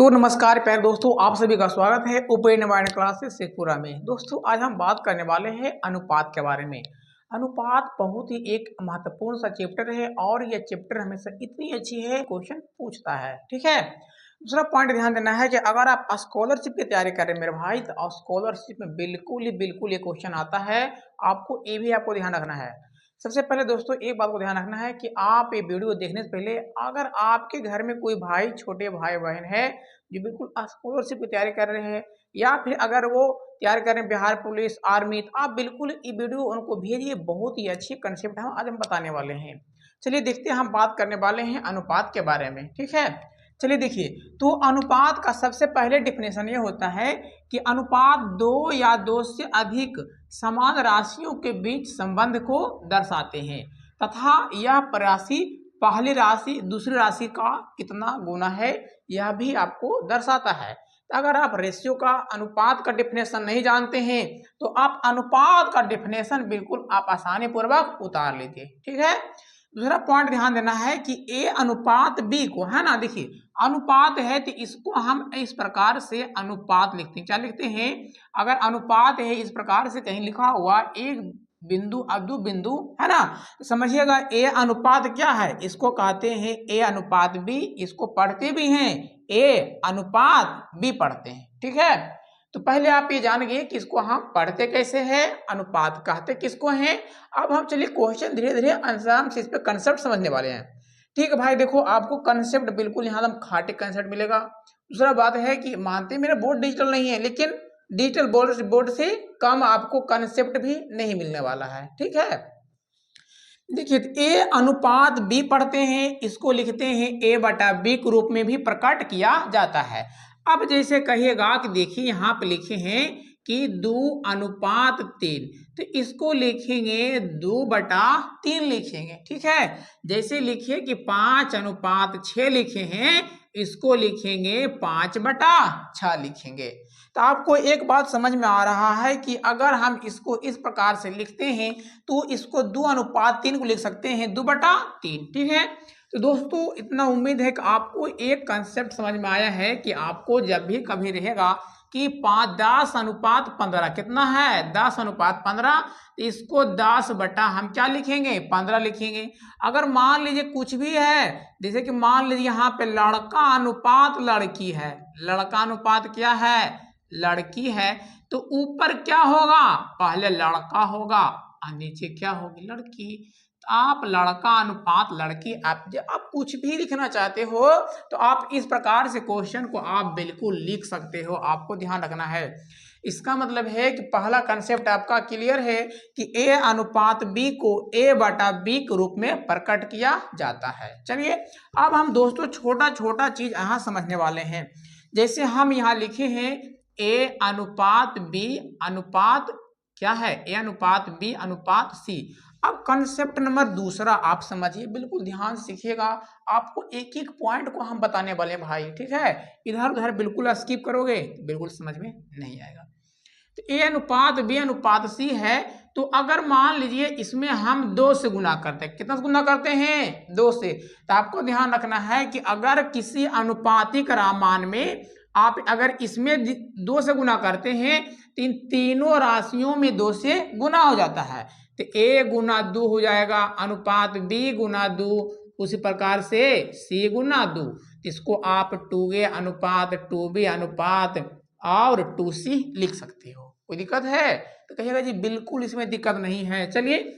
तो नमस्कार प्यारे दोस्तों, आप सभी का स्वागत है ओपन वाइड क्लासेस शेखपुरा में। दोस्तों आज हम बात करने वाले हैं अनुपात के बारे में। अनुपात बहुत ही एक महत्वपूर्ण सा चैप्टर है और यह चैप्टर हमेशा इतनी अच्छी है क्वेश्चन पूछता है। ठीक है, दूसरा पॉइंट ध्यान देना है कि अगर आप स्कॉलरशिप की तैयारी कर रहे हैं मेरे भाई, तो स्कॉलरशिप में बिल्कुल ये क्वेश्चन आता है। आपको ये भी आपको ध्यान रखना है। सबसे पहले दोस्तों एक बात को ध्यान रखना है कि आप ये वीडियो देखने से पहले अगर आपके घर में कोई भाई, छोटे भाई बहन है जो बिल्कुल स्कॉलरशिप की तैयारी कर रहे हैं, या फिर अगर वो तैयारी कर रहे हैं बिहार पुलिस, आर्मी, तो आप बिल्कुल ये वीडियो उनको भेजिए। बहुत ही अच्छी कंसेप्ट हम आज हम बताने वाले हैं। चलिए देखते हैं, हम बात करने वाले हैं अनुपात के बारे में। ठीक है, चलिए देखिए, तो अनुपात का सबसे पहले डिफिनेशन ये होता है कि अनुपात दो या दो से अधिक समान राशियों के बीच संबंध को दर्शाते हैं तथा यह राशि पहली राशि दूसरी राशि का कितना गुना है यह भी आपको दर्शाता है। तो अगर आप रेशियो का, अनुपात का डिफिनेशन नहीं जानते हैं तो आप अनुपात का डिफिनेशन बिल्कुल आप आसानी पूर्वक उतार लीजिए। ठीक है, दूसरा पॉइंट ध्यान देना है कि ए अनुपात बी को, है ना, देखिए अनुपात है तो इसको हम इस प्रकार से अनुपात लिखते हैं। क्या लिखते हैं? अगर अनुपात है इस प्रकार से कहीं लिखा हुआ एक बिंदु अब दो बिंदु, है ना, तो समझिएगा ए अनुपात क्या है, इसको कहते हैं ए अनुपात बी। इसको पढ़ते भी हैं ए अनुपात बी पढ़ते हैं। ठीक है, तो पहले आप ये जान गए कि इसको हम पढ़ते कैसे हैं, अनुपात कहते किसको हैं। अब हम चलिए क्वेश्चन धीरे धीरे आराम से इस पे कंसेप्ट समझने वाले हैं। ठीक है भाई, देखो आपको कंसेप्ट बिल्कुल यहाँ एकदम खाटी कंसेप्ट मिलेगा। दूसरा बात है कि मानते मेरा बोर्ड डिजिटल नहीं है, लेकिन डिजिटल बोर्ड से कम आपको कंसेप्ट भी नहीं मिलने वाला है। ठीक है, देखिए ए अनुपात बी पढ़ते हैं, इसको लिखते हैं ए बटा बी के रूप में भी प्रकट किया जाता है। अब जैसे कहिएगा कि देखिए यहाँ पे लिखे हैं कि 2 अनुपात 3, तो इसको लिखेंगे 2 बटा 3 लिखेंगे। ठीक है, जैसे लिखिए कि 5 अनुपात 6 लिखे हैं, इसको लिखेंगे 5 बटा 6 लिखेंगे। तो आपको एक बात समझ में आ रहा है कि अगर हम इसको इस प्रकार से लिखते हैं तो इसको 2 अनुपात 3 को लिख सकते हैं 2 बटा 3। ठीक है, तो दोस्तों इतना उम्मीद है कि आपको एक कंसेप्ट समझ में आया है कि आपको जब भी कभी रहेगा कि 10 अनुपात 15 कितना है, 10 अनुपात 15, इसको 10 बटा हम क्या लिखेंगे, 15 लिखेंगे। अगर मान लीजिए कुछ भी है, जैसे कि मान लीजिए यहाँ पे लड़का अनुपात लड़की है, लड़का अनुपात क्या है, लड़की है, तो ऊपर क्या होगा, पहले लड़का होगा और नीचे क्या होगी, लड़की। तो आप लड़का अनुपात लड़की, आप कुछ भी लिखना चाहते हो तो आप इस प्रकार से क्वेश्चन को आप बिल्कुल लिख सकते हो। आपको ध्यान रखना है, इसका मतलब है कि पहला कंसेप्ट आपका क्लियर है कि ए अनुपात बी को ए बटा बी के रूप में प्रकट किया जाता है। चलिए अब हम दोस्तों छोटा छोटा चीज यहाँ समझने वाले हैं। जैसे हम यहाँ लिखे हैं ए अनुपात बी अनुपात क्या है, ए अनुपात बी अनुपात सी। अब कंसेप्ट नंबर दूसरा आप समझिए, बिल्कुल ध्यान सीखिएगा। आपको एक एक पॉइंट को हम बताने वाले हैं भाई। ठीक है, इधर उधर बिल्कुल स्किप करोगे बिल्कुल समझ में नहीं आएगा। तो ए अनुपात बी अनुपात सी है, तो अगर मान लीजिए इसमें हम 2 से गुना करते हैं, कितना से गुना करते हैं, 2 से, तो आपको ध्यान रखना है कि अगर किसी अनुपातिक रामान में आप अगर इसमें 2 से गुना करते हैं तो इन तीनों राशियों में 2 से गुना हो जाता है। तो ए गुना 2 हो जाएगा, अनुपात बी गुना 2, उसी प्रकार से सी गुना 2। इसको आप 2a अनुपात 2b अनुपात और 2c लिख सकते हो। कोई दिक्कत है तो कहिएगा जी बिल्कुल इसमें दिक्कत नहीं है। चलिए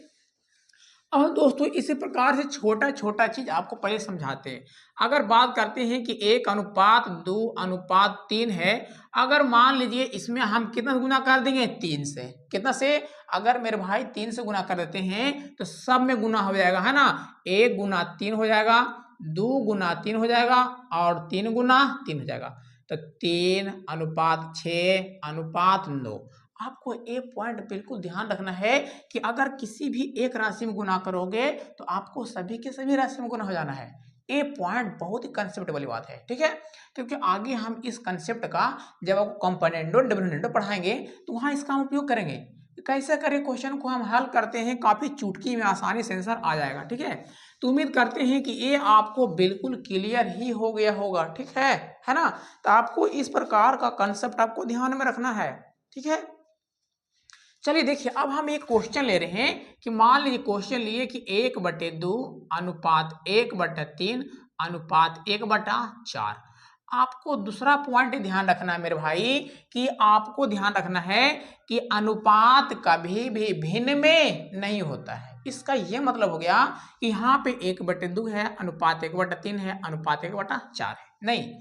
और दोस्तों इसी प्रकार से छोटा छोटा चीज आपको पहले समझाते हैं। अगर बात करते हैं कि 1 अनुपात 2 अनुपात 3 है, अगर मान लीजिए इसमें हम कितना गुना कर देंगे, 3 से। कितना से? अगर मेरे भाई 3 से गुना कर देते हैं तो सब में गुना हो जाएगा, है ना। 1 गुना 3 हो जाएगा, 2 गुना 3 हो जाएगा और 3 गुना 3 हो जाएगा। तो 3 अनुपात 6 अनुपात 9। आपको एक पॉइंट बिल्कुल ध्यान रखना है कि अगर किसी भी एक राशि में गुना करोगे तो आपको सभी के सभी राशि में गुना हो जाना है। ये पॉइंट बहुत ही कंसेप्ट वाली बात है। ठीक है, क्योंकि आगे हम इस कंसेप्ट का जब आपको कंपोनेंडो डिविडेंडो पढ़ाएंगे तो वहां इसका उपयोग करेंगे। कैसे करें, क्वेश्चन को हम हल करते हैं, काफी चुटकी में आसानी से आंसर आ जाएगा। ठीक है, तो उम्मीद करते हैं कि ये आपको बिल्कुल क्लियर ही हो गया होगा, ठीक है ना। तो आपको इस प्रकार का कंसेप्ट आपको ध्यान में रखना है, ठीक है। चलिए देखिए, अब हम एक क्वेश्चन ले रहे हैं कि मान लीजिए क्वेश्चन लिए कि 1/2 अनुपात 1/3 अनुपात 1/4। आपको दूसरा पॉइंट ध्यान रखना है मेरे भाई कि आपको ध्यान रखना है कि अनुपात कभी भी भिन्न में नहीं होता है। इसका यह मतलब हो गया कि यहाँ पे 1/2 है, अनुपात 1/3 है, अनुपात 1/4 है, नहीं।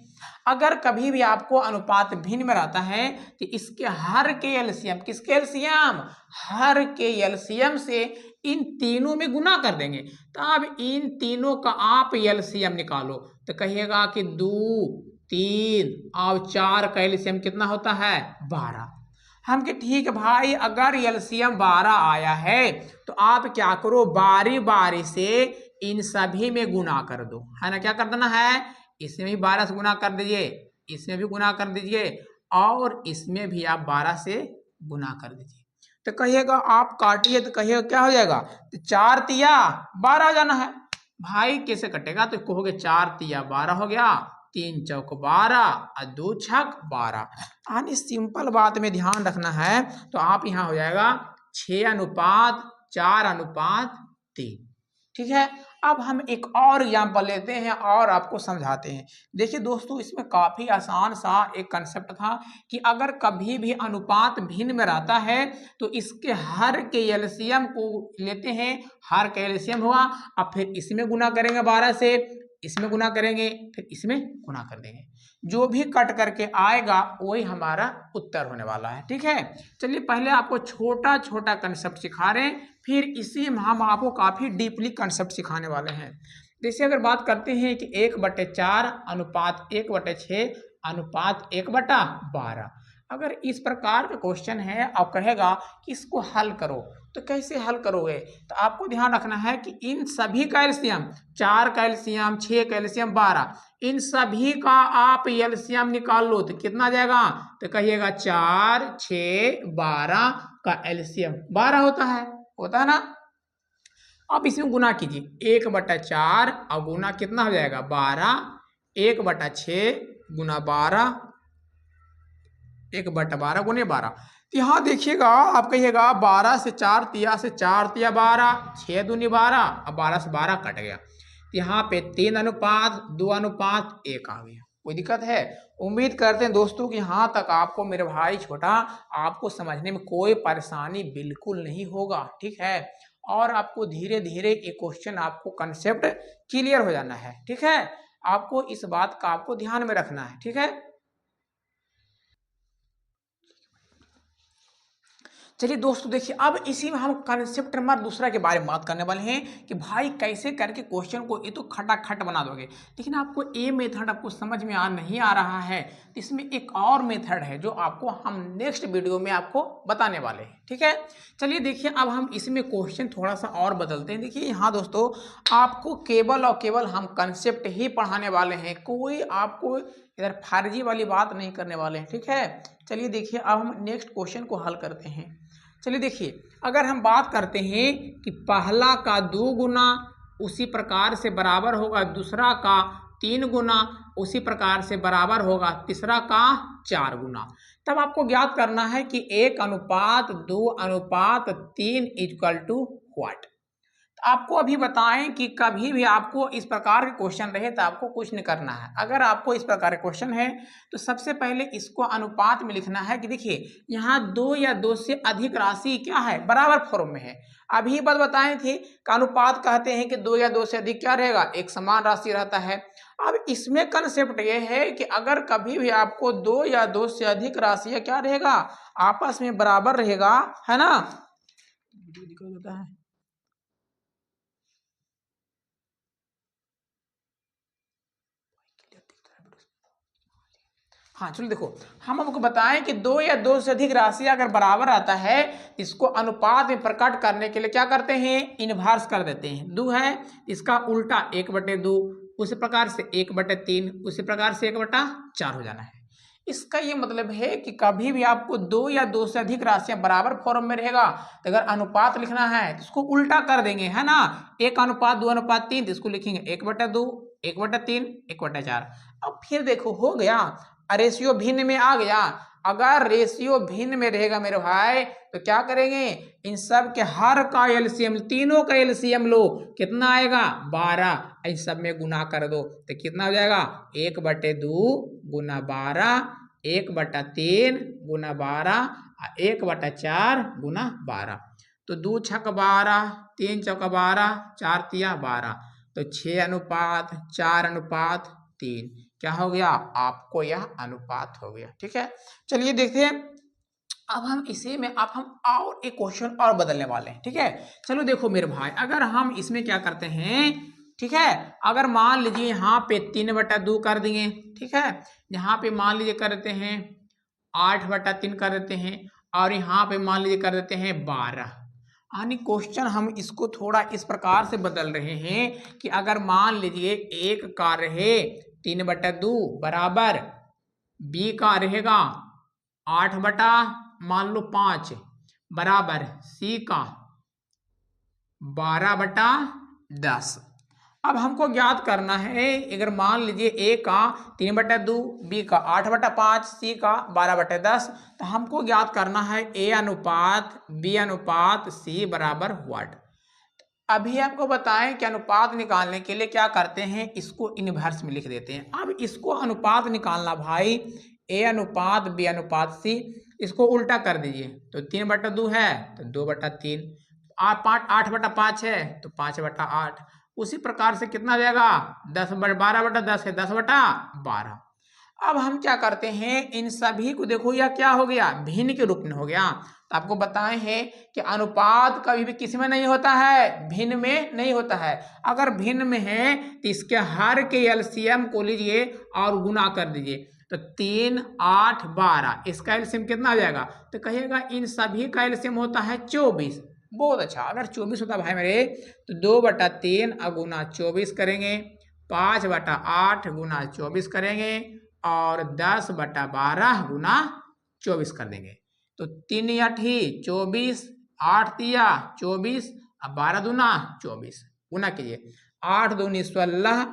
अगर कभी भी आपको अनुपात भिन्न में रहता है तो इसके हर के एलसीएम, किसके एलसीएम, हर के एलसीएम से इन तीनों में गुना कर देंगे। तो अब इन तीनों का आप एलसीएम निकालो तो कहिएगा कि 2 3 और 4 का एलसीएम कितना होता है, 12। हम के ठीक है भाई, अगर एलसीएम 12 आया है तो आप क्या करो, बारी बारी से इन सभी में गुना कर दो, है ना। क्या कर देना है, इसमें भी 12 से गुना कर दीजिए, इसमें भी गुना कर दीजिए और इसमें भी आप 12 से गुना कर दीजिए। तो कहिएगा आप काटिए तो कहिएगा क्या हो जाएगा, तो 4 तिया 12 हो जाना है। भाई कैसे कटेगा, तो कहोगे 4 तिया 12 हो गया, 3 चौक 12 और 2 छक 12। यानी सिंपल बात में ध्यान रखना है। तो आप यहाँ हो जाएगा 6:4:3, ठीक है। अब हम एक और एग्जाम्पल लेते हैं और आपको समझाते हैं। देखिए दोस्तों, इसमें काफी आसान सा एक कंसेप्ट था कि अगर कभी भी अनुपात भिन्न में रहता है तो इसके हर के एलसीएम को लेते हैं, हर का एलसीएम हुआ, अब फिर इसमें गुना करेंगे 12 से, इसमें गुना करेंगे, फिर इसमें गुना कर देंगे, जो भी कट करके आएगा वही हमारा उत्तर होने वाला है, ठीक है। चलिए पहले आपको छोटा छोटा कंसेप्ट सिखा रहे हैं, फिर इसी में हम आपको काफी डीपली कंसेप्ट सिखाने वाले हैं। जैसे अगर बात करते हैं कि 1/4 अनुपात 1/6 अनुपात 1/12, अगर इस प्रकार का क्वेश्चन है और कहेगा कि इसको हल करो, तो कैसे हल करोगे, तो आपको ध्यान रखना है कि इन सभी का एलसीएम, 4 का एलसीएम, 6 का एलसीएम 12, इन सभी का आप एलसीएम निकाल लो तो कितना आ जाएगा, तो कहिएगा 4 6 12 का एलसीएम 12 होता है ना। अब इसमें गुना कीजिए, 1/4 और गुना कितना हो जाएगा 12, 1/6 गुना 12, 1/12 गुने 12। यहाँ देखिएगा आप कहिएगा 12 से 4 तिया से 4 तिया 12, 6 दूनी 12 और 12 से 12 कट गया। यहाँ पे 3:2:1 आ गया। कोई दिक्कत है? उम्मीद करते हैं दोस्तों कि यहाँ तक आपको मेरे भाई छोटा आपको समझने में कोई परेशानी बिल्कुल नहीं होगा, ठीक है। और आपको धीरे धीरे ये क्वेश्चन आपको कंसेप्ट क्लियर हो जाना है, ठीक है। आपको इस बात का आपको ध्यान में रखना है, ठीक है। चलिए दोस्तों देखिए, अब इसी में हम कंसेप्ट नंबर दूसरा के बारे में बात करने वाले हैं कि भाई कैसे करके क्वेश्चन को ये तो खटाखट बना दोगे, लेकिन आपको ये मेथड आपको समझ में नहीं आ रहा है, तो इसमें एक और मेथड है जो आपको हम नेक्स्ट वीडियो में आपको बताने वाले हैं, ठीक है। चलिए देखिए, अब हम इसमें क्वेश्चन थोड़ा सा और बदलते हैं। देखिए यहाँ दोस्तों, आपको केवल और केवल हम कंसेप्ट ही पढ़ाने वाले हैं, कोई आपको इधर फर्जी वाली बात नहीं करने वाले हैं, ठीक है। चलिए देखिए, अब हम नेक्स्ट क्वेश्चन को हल करते हैं। चलिए देखिए, अगर हम बात करते हैं कि पहला का 2 गुना उसी प्रकार से बराबर होगा दूसरा का 3 गुना, उसी प्रकार से बराबर होगा तीसरा का 4 गुना, तब आपको ज्ञात करना है कि 1:2:3 इक्वल टू व्हाट। आपको अभी बताएं कि कभी भी आपको इस प्रकार के क्वेश्चन रहे तो आपको कुछ नहीं करना है। अगर आपको इस प्रकार के क्वेश्चन है तो सबसे पहले इसको अनुपात में लिखना है कि देखिए यहाँ 2 या 2 से अधिक राशि क्या है, बराबर फॉर्म में है। अभी बात बताए थे कि अनुपात कहते हैं कि 2 या 2 से अधिक क्या रहेगा, एक समान राशि रहता है। अब इसमें कंसेप्ट ये है कि अगर कभी भी आपको 2 या 2 से अधिक राशि क्या रहेगा, आपस में बराबर रहेगा, है ना। होता है हाँ, चलो देखो, हम आपको बताएं कि 2 या 2 से अधिक राशि अगर बराबर आता है, इसको अनुपात में प्रकट करने के लिए क्या करते हैं, इनवर्स कर देते हैं। 2 है, इसका उल्टा 1/2, उसी प्रकार से 1/3, उसी प्रकार से 1/4 हो जाना है। इसका ये मतलब है कि कभी भी आपको दो या दो से अधिक राशियां बराबर फॉर्म में रहेगा तो अगर अनुपात लिखना है तो इसको उल्टा कर देंगे, है ना। 1:2:3 तो इसको लिखेंगे 1/2, 1/3, 1/4। अब फिर देखो हो गया, रेशियो भिन्न में आ गया। अगर रेशियो भिन्न में रहेगा मेरे भाई तो क्या करेंगे, इन सब के हर का एलसीएम, तीनों का एलसीएम लो, कितना आएगा 12, इन सब में गुना कर दो तो कितना हो जाएगा 1/2 गुना 12, 1/3 गुना 12, 1/4 गुना 12। तो 2 छक 12, 3 चौका 12, 4 तिया 12, तो 6:4:3 क्या हो गया, आपको यह अनुपात हो गया। ठीक है, चलिए देखते हैं। अब हम इसी में अब हम और एक क्वेश्चन और बदलने वाले हैं। ठीक है, चलो देखो मेरे भाई, अगर हम इसमें क्या करते हैं, ठीक है, अगर मान लीजिए यहाँ पे 3/2 कर दिए, ठीक है, यहाँ पे मान लीजिए कर देते हैं 8/3 कर देते हैं, और यहाँ पे मान लीजिए कर देते हैं 12। यानी क्वेश्चन हम इसको थोड़ा इस प्रकार से बदल रहे हैं कि अगर मान लीजिए एक का रहे 3/2 बराबर बी का रहेगा 8/5 बराबर सी का 12/10। अब हमको ज्ञात करना है, अगर मान लीजिए ए का 3/2, बी का 8/5, सी का 12/10, तो हमको ज्ञात करना है ए अनुपात बी अनुपात सी बराबर व्हाट। अभी आपको बताएं कि अनुपात निकालने के लिए क्या करते हैं, इसको इनवर्स में लिख देते हैं। अब इसको अनुपात निकालना भाई, ए अनुपात बी अनुपात सी, इसको उल्टा कर दीजिए तो 3/2 है तो 2/3, 8/5 है तो 5/8। उसी प्रकार से कितना जाएगा 12/10 है 10/12। अब हम क्या करते हैं, इन सभी को देखो यह क्या हो गया, भिन्न के रूप में हो गया। तो आपको बताए हैं कि अनुपात कभी भी किस में नहीं होता है, भिन्न में नहीं होता है। अगर भिन्न में है तो इसके हर के एलसीएम को लीजिए और गुना कर दीजिए, तो 3, 8, 12, इसका एलसीएम कितना आ जाएगा, तो कहिएगा इन सभी का एलसीएम होता है 24। बहुत अच्छा, अगर 24 होता भाई मेरे तो 2/3 गुना 24 करेंगे, 5/8 गुना 24 करेंगे, और 10/12 गुना 24 कर देंगे। तो 3 8 24, 8 तिया 24, अब 12 दूना 24 गुना कीजिए, 8 दूनी 16,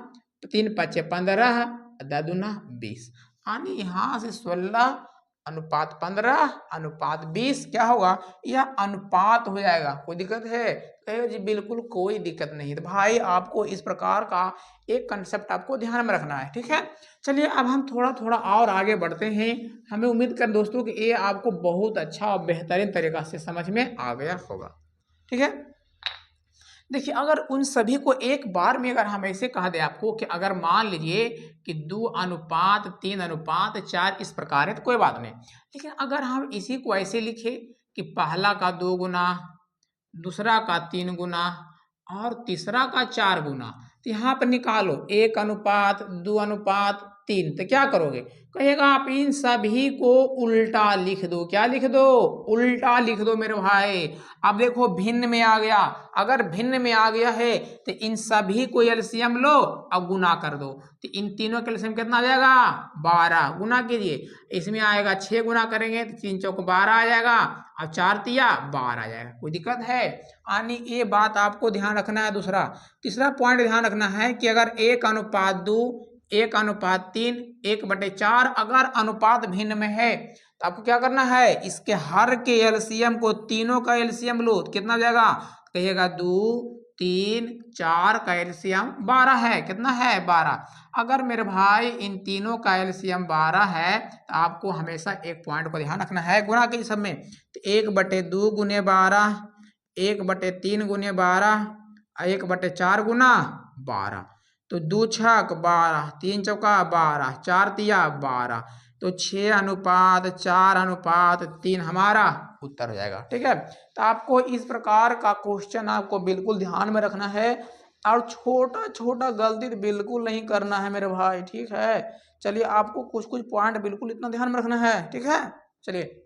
3 5 15, 10 दूना 20। यानी यहाँ से 16 अनुपात 15 अनुपात 20 क्या होगा, यह अनुपात हो जाएगा। कोई दिक्कत है, कहेगा जी बिल्कुल कोई दिक्कत नहीं। तो भाई आपको इस प्रकार का एक कंसेप्ट आपको ध्यान में रखना है। ठीक है, चलिए अब हम थोड़ा थोड़ा और आगे बढ़ते हैं। हमें उम्मीद कर दोस्तों कि ये आपको बहुत अच्छा और बेहतरीन तरीका से समझ में आ गया होगा। ठीक है, देखिए अगर उन सभी को एक बार में अगर हम ऐसे कह दें आपको कि अगर मान लीजिए कि 2:3:4 इस प्रकार है तो कोई बात नहीं, लेकिन अगर हम इसी को ऐसे लिखे कि पहला का 2 गुना, दूसरा का 3 गुना और तीसरा का 4 गुना, तो यहाँ पर निकालो 1:2:3, तो क्या करोगे, कहेगा आप इन सभी को उल्टा लिख दो। क्या लिख दो, उल्टा लिख दो मेरे भाई। अब देखो भिन्न में आ गया, अगर भिन्न में आ गया है तो इन सभी को एलसीएम लो अब गुना कर दो, तो इन तीनों का एलसीएम कितना आ जाएगा 12, गुना कीजिए, इसमें आएगा 6 गुना करेंगे तो 3 चौक 12 आ जाएगा, और 4 तिया 12 आ जाएगा। कोई दिक्कत है, यानी ये बात आपको ध्यान रखना है। दूसरा तीसरा पॉइंट ध्यान रखना है कि अगर 1:2, 1:3, 1/4 अगर अनुपात भिन्न में है तो आपको क्या करना है, इसके हर के एलसीएम को, तीनों का एलसीएम लो, कितना हो जाएगा, कहिएगा 2, 3, 4 का एलसीएम 12 है, कितना है 12। अगर मेरे भाई इन तीनों का एलसीएम 12 है तो आपको हमेशा एक पॉइंट को ध्यान रखना है, गुना के सब में, तो 1/2 गुने 12, 1/3 गुने 12, 1/4 गुना 12, तो 2 छक 12, 3 चौका 12, 4 तिया 12, तो 6:4:3 हमारा उत्तर हो जाएगा। ठीक है, तो आपको इस प्रकार का क्वेश्चन आपको बिल्कुल ध्यान में रखना है, और छोटा छोटा गलती तो बिल्कुल नहीं करना है मेरे भाई। ठीक है, चलिए आपको कुछ कुछ पॉइंट बिल्कुल इतना ध्यान में रखना है। ठीक है, चलिए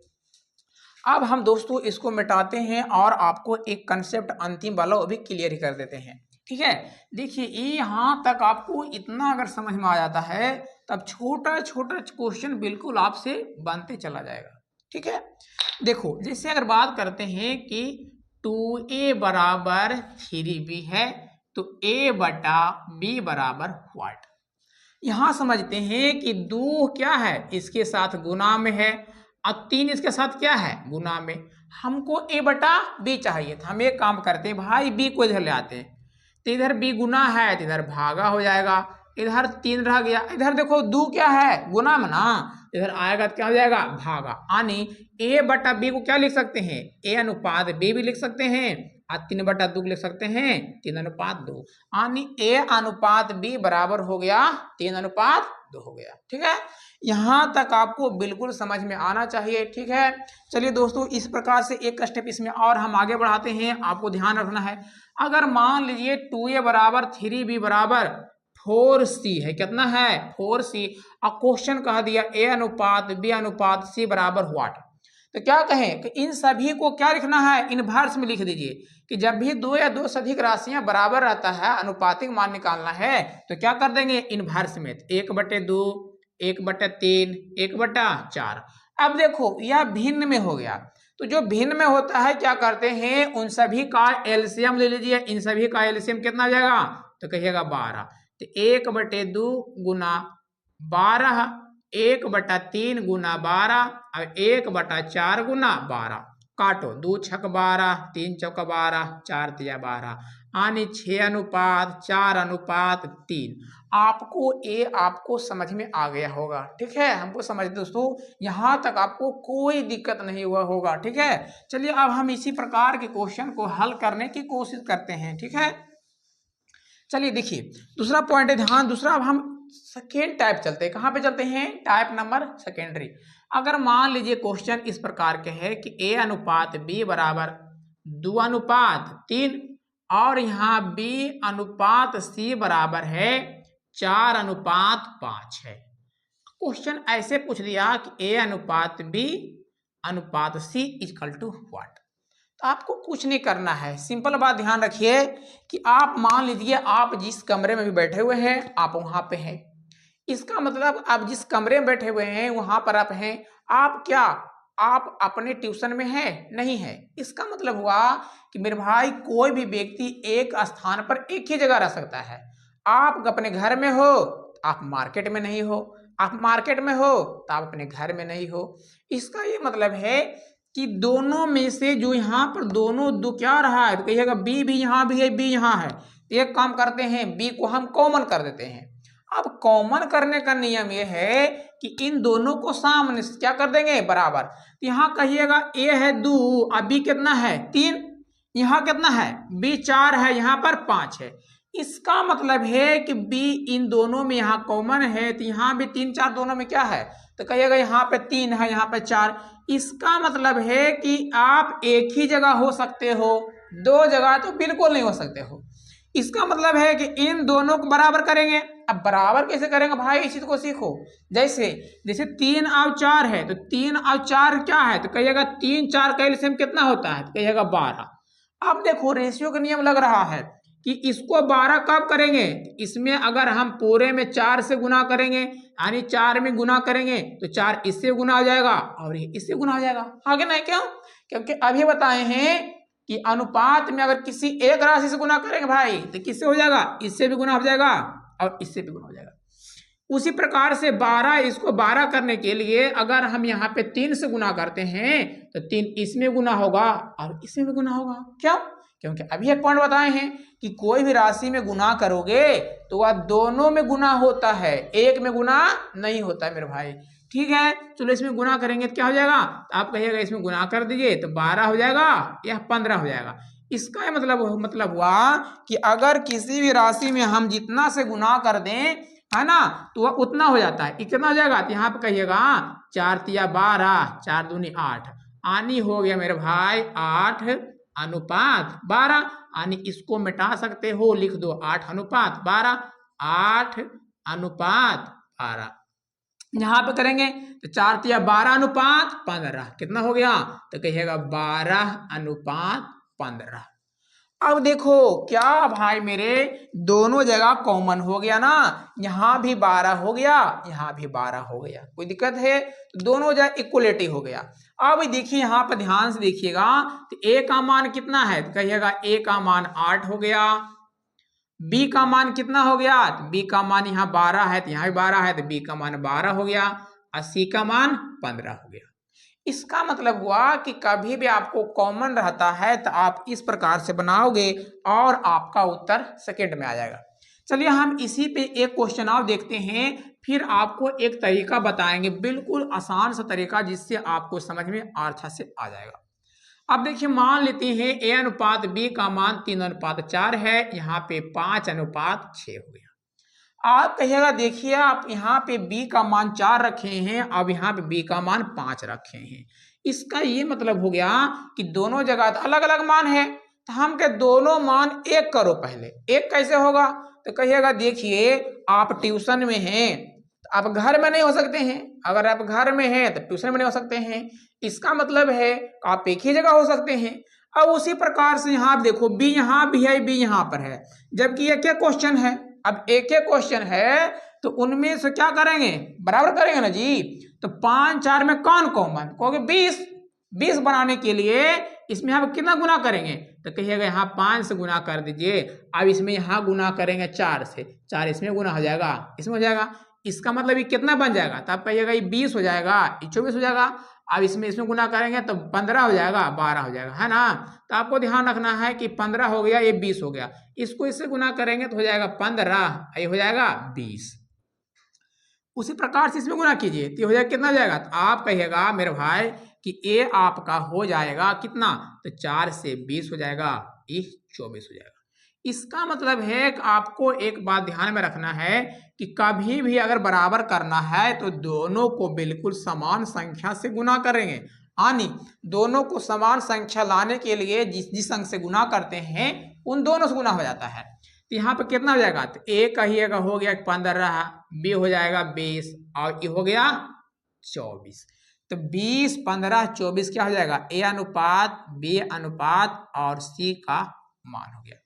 अब हम दोस्तों इसको मिटाते हैं और आपको एक कंसेप्ट अंतिम वाला वो भी क्लियर ही कर देते हैं। ठीक है। देखिए ये यहाँ तक आपको इतना अगर समझ में आ जाता है तब छोटा छोटा क्वेश्चन बिल्कुल आपसे बनते चला जाएगा। ठीक है, देखो जैसे अगर बात करते हैं कि 2a बराबर 3b है तो a बटा b बराबर व्हाट। यहां समझते हैं कि 2 क्या है, इसके साथ गुना में है और 3 इसके साथ क्या है, गुना में। हमको a बटा b चाहिए था। हम एक काम करते हैं भाई, b को इधर ले आते हैं तो इधर b गुना है तो इधर भागा हो जाएगा, इधर 3 रह गया, इधर देखो 2 क्या है, गुना में ना, इधर आएगा तो क्या हो जाएगा, भागा। यानी a बटा b को क्या लिख सकते हैं, a अनुपात b भी लिख सकते हैं और 3 बटा 2 लिख सकते हैं 3 अनुपात 2। यानी a अनुपात b बराबर हो गया 3 अनुपात 2 हो गया। ठीक है, यहां तक आपको बिल्कुल समझ में आना चाहिए। ठीक है, चलिए दोस्तों इस प्रकार से एक स्टेप इसमें और हम आगे बढ़ाते हैं। आपको ध्यान रखना है, अगर मान लीजिए 2a बराबर 3b बराबर 4c है, कितना है 4c, और क्वेश्चन कह दिया a अनुपात b अनुपात c बराबर व्हाट, तो क्या कहें कि इन सभी को क्या लिखना है, इनवर्स में लिख दीजिए कि जब भी 2 या 2 से अधिक राशियां बराबर रहता है, अनुपातिक मान निकालना है तो क्या कर देंगे, इनवर्स में 1/2 1/3 1/4। अब देखो यह भिन्न में हो गया, तो जो भिन्न में होता है क्या करते हैं, उन सभी का एलसीएम ले लीजिए। इन सभी का एलसीएम कितना हो जाएगा, तो कहिएगा 12, तो 1/2 गुना 12, 1/3 गुना 12 और 1/4 गुना 12। काटो, 2 छक 12, 3 चौक 12, 4 तिया 12, यानी 6 अनुपात 4 अनुपात 3। आपको ये आपको समझ में आ गया होगा। ठीक है, हमको समझ दोस्तों यहाँ तक आपको कोई दिक्कत नहीं हुआ होगा। ठीक है, चलिए अब हम इसी प्रकार के क्वेश्चन को हल करने की कोशिश करते हैं। ठीक है, चलिए देखिए दूसरा पॉइंट है ध्यान, दूसरा अब हम सेकेंड टाइप चलते हैं। कहाँ पे चलते हैं, टाइप नंबर सेकेंडरी। अगर मान लीजिए क्वेश्चन इस प्रकार के है कि a अनुपात b बराबर 2 अनुपात 3 और यहाँ b अनुपात c बराबर है 4 अनुपात 5 है। क्वेश्चन ऐसे पूछ दिया कि a अनुपात b अनुपात c इक्वल टू व्हाट। तो आपको कुछ नहीं करना है, सिंपल बात ध्यान रखिए कि आप मान लीजिए आप जिस कमरे में भी बैठे हुए हैं आप वहां पे हैं। इसका मतलब आप जिस कमरे में बैठे हुए हैं वहां पर आप हैं। आप क्या, आप अपने ट्यूशन में हैं, नहीं है। इसका मतलब हुआ कि मेरे भाई कोई भी व्यक्ति एक स्थान पर एक ही जगह रह सकता है। आप अपने घर में हो, आप मार्केट में नहीं हो, आप मार्केट में हो तो आप अपने घर में नहीं हो। इसका ये मतलब है कि दोनों में से जो यहाँ पर दोनों दो क्या रहा है, तो कहिएगा बी भी यहाँ भी है, बी यहाँ है। एक काम करते हैं, बी को हम कॉमन कर देते हैं। अब कॉमन करने का नियम यह है कि इन दोनों को सामने से क्या कर देंगे, बराबर। तो यहाँ कहिएगा ए है 2 और बी कितना है 3, यहाँ कितना है बी 4 है, यहाँ पर 5 है। इसका मतलब है कि बी इन दोनों में यहाँ कॉमन है, तो यहाँ भी 3 4 दोनों में क्या है, तो कहिएगा यहाँ पे 3 है, यहाँ पे 4। इसका मतलब है कि आप एक ही जगह हो सकते हो, दो जगह तो बिल्कुल नहीं हो सकते हो। इसका मतलब है कि इन दोनों को बराबर करेंगे। अब बराबर कैसे करेंगे भाई, इसी को सीखो। जैसे जैसे 3 और 4 है तो 3 और 4 क्या है, तो कहिएगा 3 4 का एलसीएम कितना होता है, तो कहिएगा 12। अब देखो रेशियो का नियम लग रहा है कि इसको 12 कब करेंगे, इसमें अगर हम पूरे में 4 से गुना करेंगे, यानी 4 में गुना करेंगे तो 4 इससे गुना हो जाएगा और ये इससे गुना हो जाएगा। आगे नहीं क्यों, क्योंकि अभी बताए हैं कि अनुपात में अगर किसी एक राशि से गुना करेंगे भाई तो किससे हो जाएगा, इससे भी गुना हो जाएगा और इससे भी गुना हो जाएगा। उसी प्रकार से 12, इसको 12 करने के लिए अगर हम यहाँ पे 3 से गुना करते हैं तो 3 इसमें गुना होगा और इसमें भी गुना होगा। क्यों, क्योंकि अभी एक पॉइंट बताए हैं कि कोई भी राशि में गुना करोगे तो वह दोनों में गुना होता है, एक में गुना नहीं होता है मेरे भाई। ठीक है, चलो इसमें गुना करेंगे तो क्या हो जाएगा, तो आप कहिएगा इसमें गुना कर दीजिए तो 12 हो जाएगा या 15 हो जाएगा। इसका मतलब हुआ कि अगर किसी भी राशि में हम जितना से गुना कर दें है ना, तो वह उतना हो जाता है। कितना हो जाएगा, तो यहाँ पे कहिएगा 4 तिया 12, 4 दूनी 8, आनी हो गया मेरे भाई 8 अनुपात 12। यानी इसको मिटा सकते हो, लिख दो 8 अनुपात 12, 8 अनुपात 12। यहाँ पे करेंगे तो 4 तिया 12 अनुपात 15, कितना हो गया, तो कहिएगा 12 अनुपात 15। अब देखो क्या भाई मेरे दोनों जगह कॉमन हो गया ना, यहाँ भी 12 हो गया, यहाँ भी 12 हो गया, कोई दिक्कत है? दोनों जगह इक्वलिटी हो गया। अब देखिए यहाँ पर ध्यान से देखिएगा, तो ए का मान कितना है? तो कहिएगा ए का मान 8 हो गया। बी का मान कितना हो गया? तो बी का मान यहाँ 12 है, तो यहाँ भी 12 है, तो बी का मान 12 हो गया, और सी का मान 15 हो गया। इसका मतलब हुआ कि कभी भी आपको कॉमन रहता है तो आप इस प्रकार से बनाओगे और आपका उत्तर सेकंड में आ जाएगा। चलिए हम इसी पे एक क्वेश्चन और देखते हैं, फिर आपको एक तरीका बताएंगे, बिल्कुल आसान सा तरीका, जिससे आपको समझ में अच्छा से आ जाएगा। अब देखिए मान लेते हैं ए अनुपात बी का मान 3:4 है, यहाँ पे 5:6 हो गया। आप कहिएगा देखिए आप यहाँ पे b का मान 4 रखे हैं, अब यहाँ पे b का मान 5 रखे हैं। इसका ये मतलब हो गया कि दोनों जगह अलग अलग मान है, तो हम के दोनों मान एक करो। पहले एक कैसे होगा? तो कहिएगा देखिए आप ट्यूशन में हैं, तो आप घर में नहीं हो सकते हैं। अगर आप घर में हैं तो ट्यूशन में नहीं हो सकते हैं, इसका मतलब है आप एक ही जगह हो सकते हैं। अब उसी प्रकार से यहाँ देखो b यहाँ भी है, b यहाँ पर है, जबकि ये क्या क्वेश्चन है? अब एक एक क्वेश्चन है तो उनमें से क्या करेंगे? बराबर करेंगे ना जी। तो 5 4 में कौन कॉमन? कहोगे 20। 20 बनाने के लिए इसमें हम कितना गुना करेंगे? तो कहिएगा यहाँ 5 से गुना कर दीजिए। अब इसमें यहाँ गुना करेंगे 4 से, 4 इसमें गुना हो जाएगा, इसमें हो जाएगा। इसका मतलब ये कितना बन जाएगा? तो आप कहिएगा ये 20 हो जाएगा, ये 24 हो जाएगा। अब इसमें गुना करेंगे तो 15 हो जाएगा, 12 हो जाएगा, है ना? तो आपको ध्यान रखना है कि 15 हो गया, ये 20 हो गया, इसको इससे गुना करेंगे तो हो जाएगा 15, ये हो जाएगा 20। उसी प्रकार से इसमें गुना कीजिए तो हो जाएगा, कितना हो जाएगा? तो आप कहिएगा मेरे भाई कि ए आपका हो जाएगा कितना? तो 4 से 20 हो जाएगा, ये 24 हो जाएगा। इसका मतलब है कि आपको एक बात ध्यान में रखना है कि कभी भी अगर बराबर करना है तो दोनों को बिल्कुल समान संख्या से गुना करेंगे, यानी दोनों को समान संख्या लाने के लिए जिस अंक से गुना करते हैं उन दोनों से गुना हो जाता है। तो यहाँ पे कितना हो जाएगा? तो ए कहिएगा हो गया 15, बी हो जाएगा 20, और ये हो गया 24। तो 20 15 24 क्या हो जाएगा? ए अनुपात बी अनुपात और सी का मान हो गया।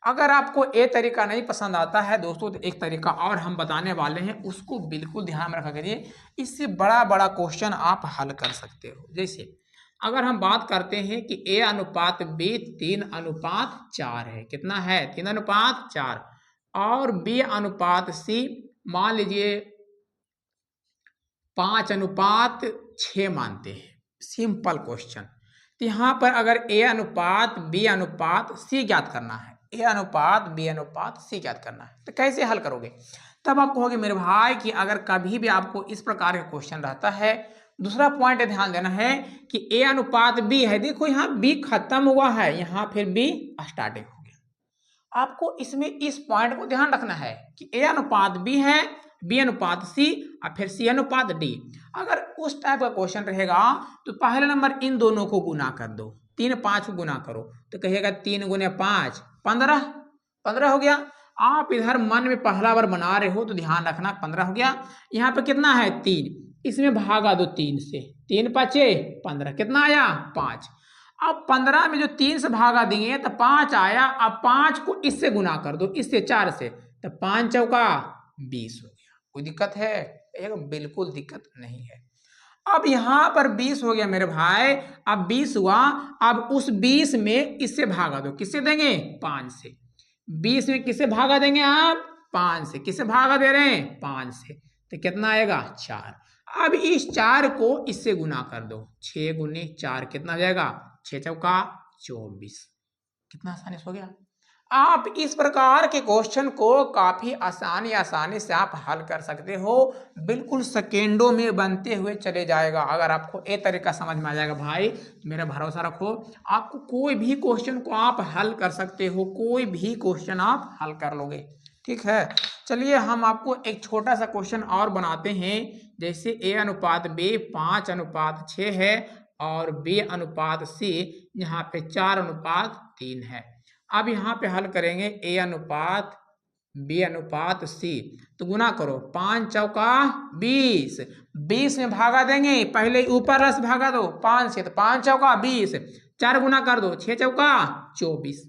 अगर आपको ए तरीका नहीं पसंद आता है दोस्तों, तो एक तरीका और हम बताने वाले हैं, उसको बिल्कुल ध्यान में रखा करिए। इससे बड़ा बड़ा क्वेश्चन आप हल कर सकते हो। जैसे अगर हम बात करते हैं कि ए अनुपात बी 3:4 है, कितना है? 3:4, और बी अनुपात सी मान लीजिए 5:6 मानते हैं, सिंपल क्वेश्चन। तो यहाँ पर अगर ए अनुपात बी अनुपात सी ज्ञात करना है, ए अनुपात बी अनुपात सी ज्ञात करना है, तो कैसे हल करोगे? तब आप कहोगे मेरे भाई कि अगर कभी भी आपको इस प्रकार का क्वेश्चन रहता है, दूसरा पॉइंट ध्यान देना है कि ए अनुपात बी है, देखो यहाँ बी खत्म हुआ है, यहाँ फिर बी स्टार्टिंग हो गया। आपको इसमें इस पॉइंट को ध्यान रखना है कि ए अनुपात बी है, बी अनुपात सी, और फिर सी अनुपात डी। अगर उस टाइप का क्वेश्चन रहेगा तो पहले नंबर इन दोनों को गुना कर दो, 3 5 को गुना करो, तो कहिएगा 3 गुने 5 15, 15 हो गया। आप इधर मन में पहला बार बना रहे हो तो ध्यान रखना 15 हो गया। यहाँ पे कितना है? 3, इसमें भागा दो 3 से, 3 5 15, कितना आया? 5। अब 15 में जो 3 से भागा देंगे तो 5 आया। अब 5 को इससे गुना कर दो, इससे 4 से, तो 5 चौका 20 हो गया। कोई दिक्कत है? बिल्कुल दिक्कत नहीं है। अब यहाँ पर 20 हो गया मेरे भाई, अब 20 हुआ, अब उस 20 में इससे भागा दो, किससे देंगे? 5 से। 20 में किससे भागा देंगे आप? 5 से। किससे भागा दे रहे हैं? 5 से। तो कितना आएगा? 4। अब इस 4 को इससे गुना कर दो, 6 गुने 4 कितना हो जाएगा? 6 चौका 24। कितना आसानी से हो गया। आप इस प्रकार के क्वेश्चन को काफी आसानी से आप हल कर सकते हो, बिल्कुल सेकेंडों में बनते हुए चले जाएगा। अगर आपको ये तरीका समझ में आ जाएगा भाई, तो मेरा भरोसा रखो, आपको कोई भी क्वेश्चन को आप हल कर सकते हो, कोई भी क्वेश्चन आप हल कर लोगे। ठीक है, चलिए हम आपको एक छोटा सा क्वेश्चन और बनाते हैं। जैसे ए अनुपात बी 5:6 है, और बी अनुपात सी यहाँ पे 4:3 है। अब यहाँ पे हल करेंगे ए अनुपात बी अनुपात सी, तो गुना करो, 5 चौका 20, 20 में भागा देंगे, पहले ऊपर रस भागा दो 5 से, तो 5 चौका 20, 4 गुना कर दो, 6 चौका 24।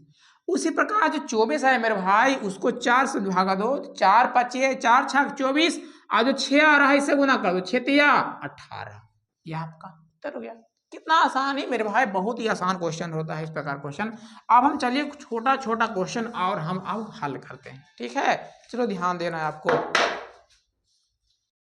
उसी प्रकार जो 24 है मेरे भाई उसको 4 से भागा दो, 4 पचे 4 छक 24, और जो 6 आ रहा है इससे गुना कर दो, 6 तिया 18। यह आपका उत्तर हो गया। कितना आसान है मेरे भाई, बहुत ही आसान क्वेश्चन होता है इस प्रकार क्वेश्चन। अब हम चलिए छोटा छोटा क्वेश्चन और हम अब हल करते हैं, ठीक है। चलो ध्यान देना है आपको।